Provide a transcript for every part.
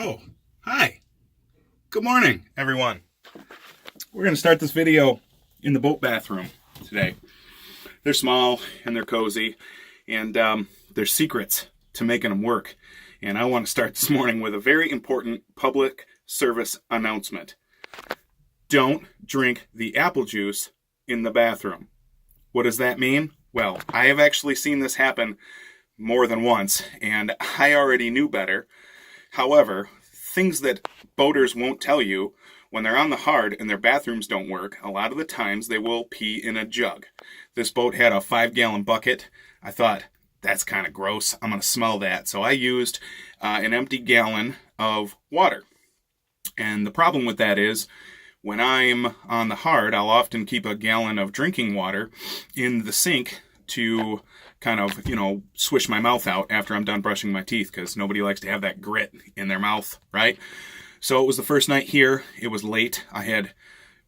Oh, hi. Good morning, everyone. We're going to start this video in the boat bathroom today. They're small and they're cozy, and there's secrets to making them work. And I want to start this morning with a very important public service announcement. Don't drink the apple juice in the bathroom. What does that mean? Well, I have actually seen this happen more than once, and I already knew better. However, things that boaters won't tell you, when they're on the hard and their bathrooms don't work, a lot of the times they will pee in a jug. This boat had a 5-gallon bucket. I thought, that's kind of gross. I'm going to smell that. So I used an empty gallon of water. And the problem with that is, when I'm on the hard, I'll often keep a gallon of drinking water in the sink to kind of, swish my mouth out after I'm done brushing my teeth, because nobody likes to have that grit in their mouth, right? So it was the first night here. It was late. I had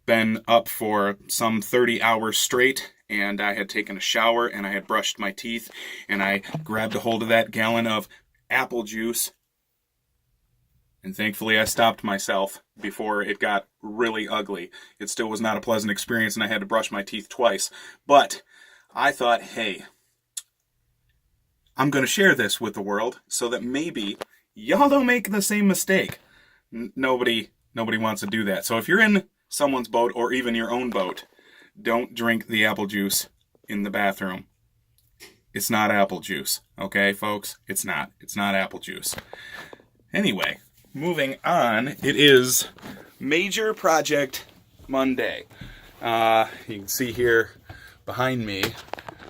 been up for some 30 hours straight, and I had taken a shower, and I had brushed my teeth, and I grabbed a hold of that gallon of apple juice, and thankfully I stopped myself before it got really ugly. It still was not a pleasant experience, and I had to brush my teeth twice. But I thought, hey, I'm going to share this with the world so that maybe y'all don't make the same mistake. Nobody wants to do that. So if you're in someone's boat or even your own boat, don't drink the apple juice in the bathroom. It's not apple juice, okay, folks? It's not. It's not apple juice. Anyway, moving on, it is Major Project Monday. You can see here behind me,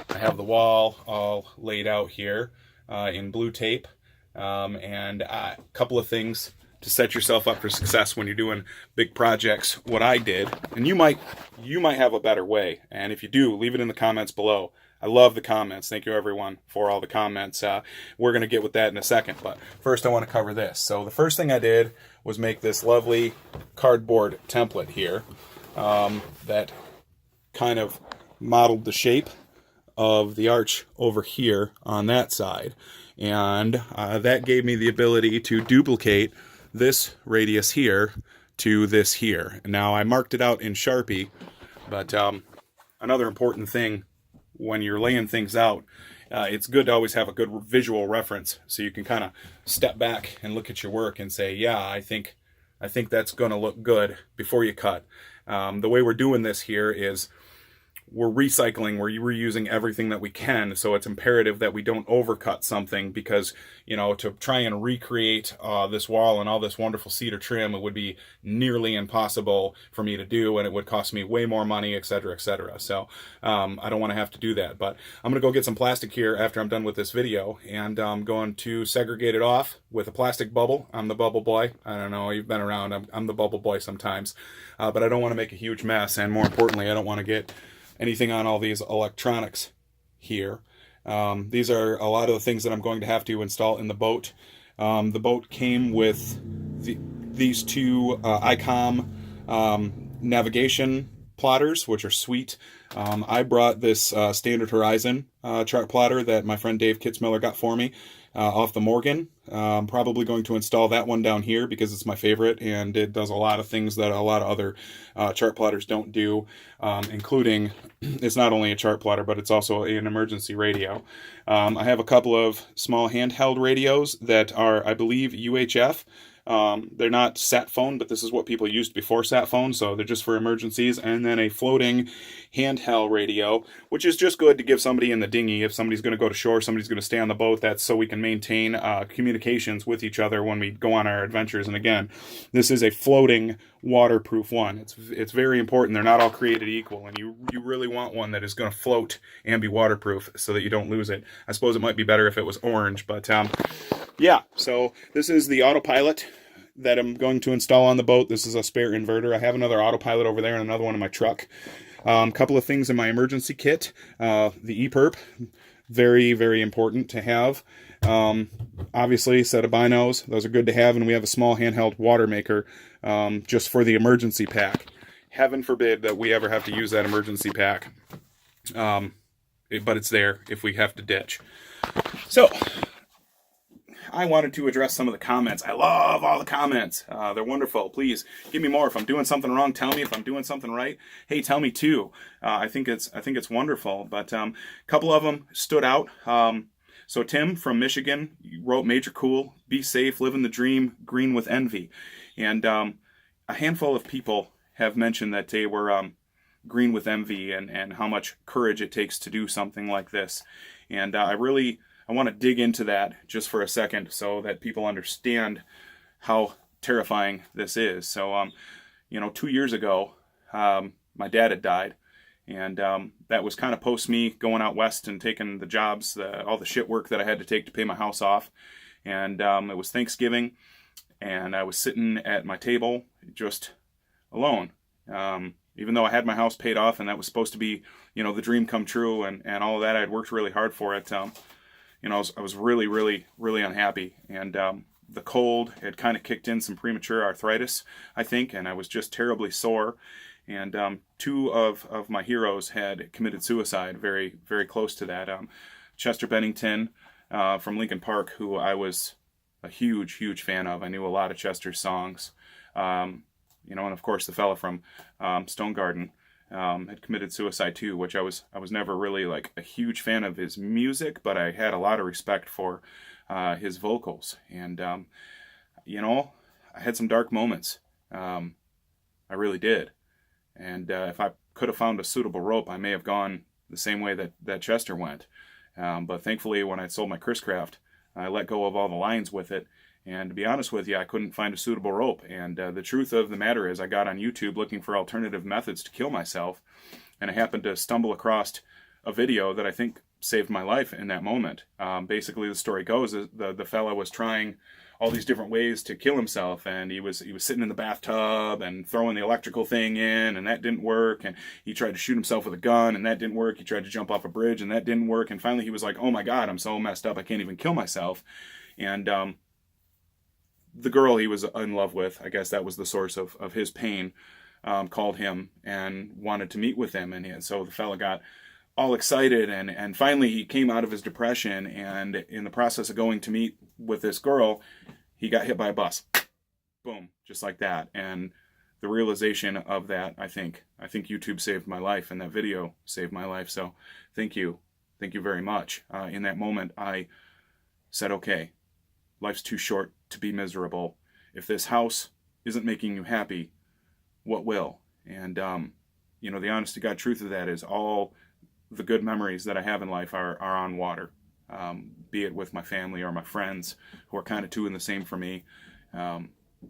I have the wall all laid out here in blue tape, and a couple of things to set yourself up for success when you're doing big projects. What I did, and you might have a better way, and if you do, leave it in the comments below. I love the comments. Thank you, everyone, for all the comments. We're going to get with that in a second, but first I want to cover this. So the first thing I did was make this lovely cardboard template here that kind of modeled the shape of the arch over here on that side, and that gave me the ability to duplicate this radius here to this here. Now I marked it out in Sharpie, but another important thing when you're laying things out, it's good to always have a good visual reference, so you can kind of step back and look at your work and say, yeah, I think that's going to look good before you cut. The way we're doing this here is we're recycling, we're reusing everything that we can, so it's imperative that we don't overcut something, because, to try and recreate this wall and all this wonderful cedar trim, it would be nearly impossible for me to do, and it would cost me way more money, etc., etc. So I don't want to have to do that, but I'm going to go get some plastic here after I'm done with this video, and I'm going to segregate it off with a plastic bubble. I'm the bubble boy. I don't know, you've been around, I'm the bubble boy sometimes, but I don't want to make a huge mess, and more importantly, I don't want to get anything on all these electronics here. These are a lot of the things that I'm going to have to install in the boat. The boat came with these two ICOM navigation plotters, which are sweet. I brought this Standard Horizon chart plotter that my friend Dave Kitzmiller got for me off the Morgan. I'm probably going to install that one down here because it's my favorite, and it does a lot of things that a lot of other chart plotters don't do, including it's not only a chart plotter, but it's also an emergency radio. I have a couple of small handheld radios that are, I believe, UHF. They're not sat phone, but this is what people used before sat phone, so they're just for emergencies. And then a floating handheld radio, which is just good to give somebody in the dinghy. If somebody's going to go to shore, somebody's going to stay on the boat, that's so we can maintain communications with each other when we go on our adventures. And again, this is a floating waterproof one. It's very important. They're not all created equal, and you really want one that is going to float and be waterproof so that you don't lose it. I suppose it might be better if it was orange, but yeah, so this is the autopilot that I'm going to install on the boat. This is a spare inverter. I have another autopilot over there and another one in my truck. A couple of things in my emergency kit. The EPIRB, very, very important to have. Obviously, a set of binos. Those are good to have, and we have a small handheld water maker just for the emergency pack. Heaven forbid that we ever have to use that emergency pack. But it's there if we have to ditch. So, I wanted to address some of the comments. I love all the comments. They're wonderful. Please give me more. If I'm doing something wrong, tell me. If I'm doing something right, hey, tell me too. I think it's wonderful. But a couple of them stood out. So Tim from Michigan wrote, "Major cool, be safe, living the dream, green with envy." And a handful of people have mentioned that they were green with envy and how much courage it takes to do something like this. And I want to dig into that just for a second so that people understand how terrifying this is. So, 2 years ago, my dad had died. And that was kind of post me going out west and taking the jobs, all the shit work that I had to take to pay my house off. And it was Thanksgiving, and I was sitting at my table just alone. Even though I had my house paid off, and that was supposed to be, the dream come true, and all of that, I had worked really hard for it. I was really, really, really unhappy. And the cold had kind of kicked in some premature arthritis, I think, and I was just terribly sore. And two of my heroes had committed suicide very, very close to that. Chester Bennington from Linkin Park, who I was a huge, huge fan of. I knew a lot of Chester's songs. And of course the fella from Stone Garden had committed suicide too, which I was never really like a huge fan of his music, but I had a lot of respect for his vocals. And I had some dark moments. I really did. And if I could have found a suitable rope, I may have gone the same way that Chester went. But thankfully, when I sold my Chris Craft, I let go of all the lines with it. And to be honest with you, I couldn't find a suitable rope. And the truth of the matter is I got on YouTube looking for alternative methods to kill myself. And I happened to stumble across a video that I think saved my life in that moment. Basically, the story goes, the fella was trying all these different ways to kill himself. And he was sitting in the bathtub and throwing the electrical thing in, and that didn't work. And he tried to shoot himself with a gun, and that didn't work. He tried to jump off a bridge, and that didn't work. And finally, he was like, oh my God, I'm so messed up, I can't even kill myself. And the girl he was in love with, I guess that was the source of his pain, called him and wanted to meet with him. And so the fella got all excited, and finally he came out of his depression, and in the process of going to meet with this girl, he got hit by a bus. Boom, just like that. And the realization of that, I think YouTube saved my life, and that video saved my life. So thank you very much. In that moment, I said, okay, life's too short to be miserable. If this house isn't making you happy, what will? And the honest to God truth of that is all the good memories that I have in life are on water, be it with my family or my friends who are kind of two in the same for me. I'm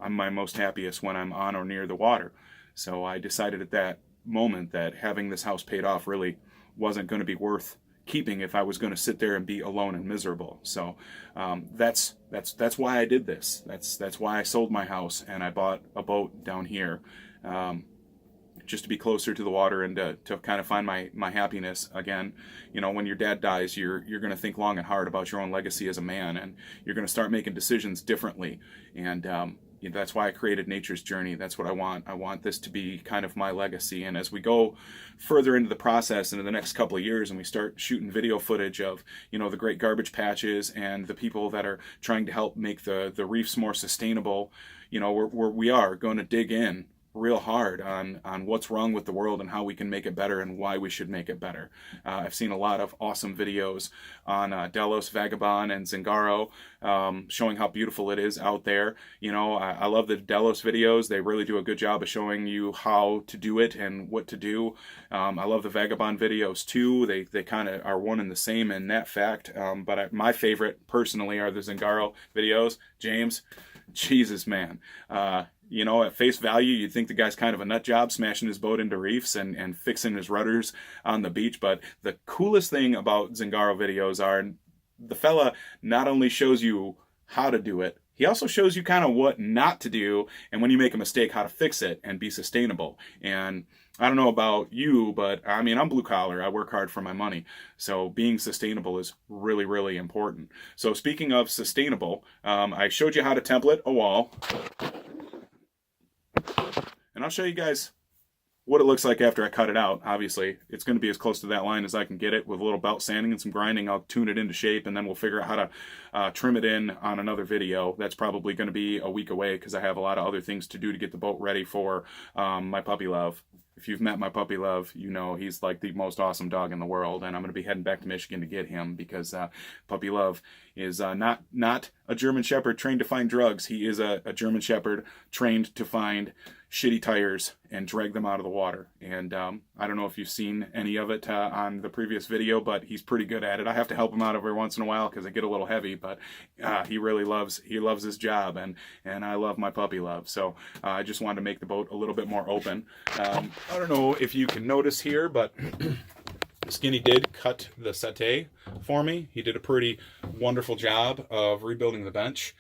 my most happiest when I'm on or near the water. So I decided at that moment that having this house paid off really wasn't going to be worth keeping if I was going to sit there and be alone and miserable. So that's why I did this. That's why I sold my house and I bought a boat down here, just to be closer to the water and to kind of find my happiness again. When your dad dies, you're going to think long and hard about your own legacy as a man, and you're going to start making decisions differently. And that's why I created Nature's Journey. That's what I want. I want this to be kind of my legacy. And as we go further into the process into the next couple of years, and we start shooting video footage of, the great garbage patches and the people that are trying to help make the reefs more sustainable, we are going to dig in real hard on what's wrong with the world and how we can make it better and why we should make it better. I've seen a lot of awesome videos on Delos, Vagabond, and Zingaro, showing how beautiful it is out there. I love the Delos videos. They really do a good job of showing you how to do it and what to do. I love the Vagabond videos too. They kind of are one and the same in that fact. But my favorite personally are the Zingaro videos. James, Jesus, man. At face value, you'd think the guy's kind of a nut job, smashing his boat into reefs and fixing his rudders on the beach. But the coolest thing about Zingaro videos are the fella not only shows you how to do it, he also shows you kind of what not to do, and when you make a mistake, how to fix it and be sustainable. And I don't know about you, but I'm blue collar. I work hard for my money. So being sustainable is really, really important. So speaking of sustainable, I showed you how to template a wall. And I'll show you guys what it looks like after I cut it out. Obviously, it's going to be as close to that line as I can get it. With a little belt sanding and some grinding, I'll tune it into shape, and then we'll figure out how to trim it in on another video. That's probably going to be a week away because I have a lot of other things to do to get the boat ready for my puppy Love. If you've met my puppy Love, you know he's like the most awesome dog in the world, and I'm going to be heading back to Michigan to get him because puppy Love is not a German Shepherd trained to find drugs. He is a German Shepherd trained to find shitty tires and drag them out of the water. And I don't know if you've seen any of it on the previous video, but he's pretty good at it. I have to help him out every once in a while because I get a little heavy, but he really loves his job, and I love my puppy Love. So I just wanted to make the boat a little bit more open. I don't know if you can notice here, but Skinny did cut the settee for me. He did a pretty wonderful job of rebuilding the bench.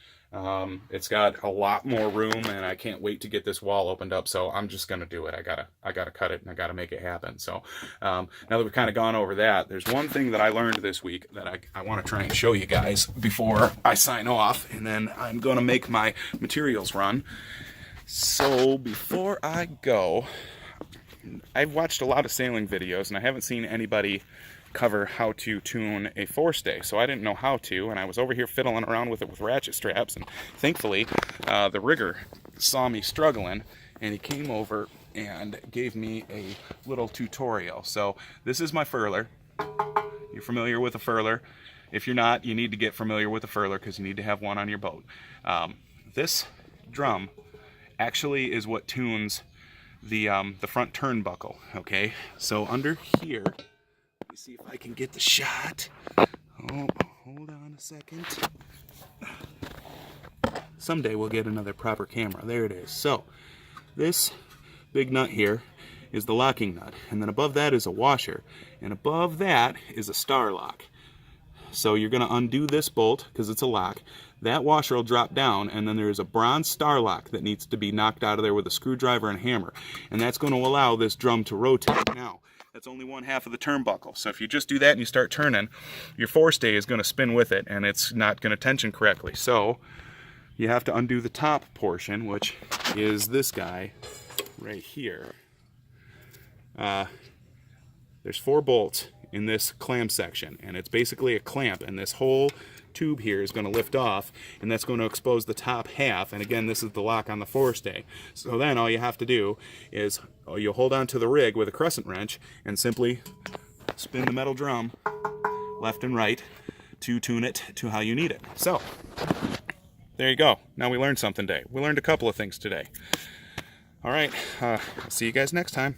It's got a lot more room, and I can't wait to get this wall opened up, so I'm just gonna do it. I gotta cut it, and I gotta make it happen. So now that we've kind of gone over that, there's one thing that I learned this week that I want to try and show you guys before I sign off, and then I'm gonna make my materials run. So before I go, I've watched a lot of sailing videos, and I haven't seen anybody cover how to tune a forestay, so I didn't know how to, and I was over here fiddling around with it with ratchet straps, and thankfully the rigger saw me struggling, and he came over and gave me a little tutorial. So this is my furler. You're familiar with a furler? If you're not, you need to get familiar with a furler because you need to have one on your boat. This drum actually is what tunes the front turnbuckle. Okay, so under here, let me see if I can get the shot. Oh, hold on a second. Someday we'll get another proper camera. There it is. So this big nut here is the locking nut, and then above that is a washer, and above that is a star lock. So you're going to undo this bolt because it's a lock. That washer will drop down, and then there's a bronze star lock that needs to be knocked out of there with a screwdriver and hammer, and that's going to allow this drum to rotate. Now, that's only one half of the turnbuckle, so if you just do that and you start turning, your forestay is going to spin with it, and it's not going to tension correctly. So you have to undo the top portion, which is this guy right here. There's 4 bolts in this clamp section, and it's basically a clamp, and this whole tube here is going to lift off, and that's going to expose the top half, and again, this is the lock on the forestay. So then all you have to do is you'll hold on to the rig with a crescent wrench and simply spin the metal drum left and right to tune it to how you need it. So there you go. Now we learned something today. We learned a couple of things today. All right, I'll see you guys next time.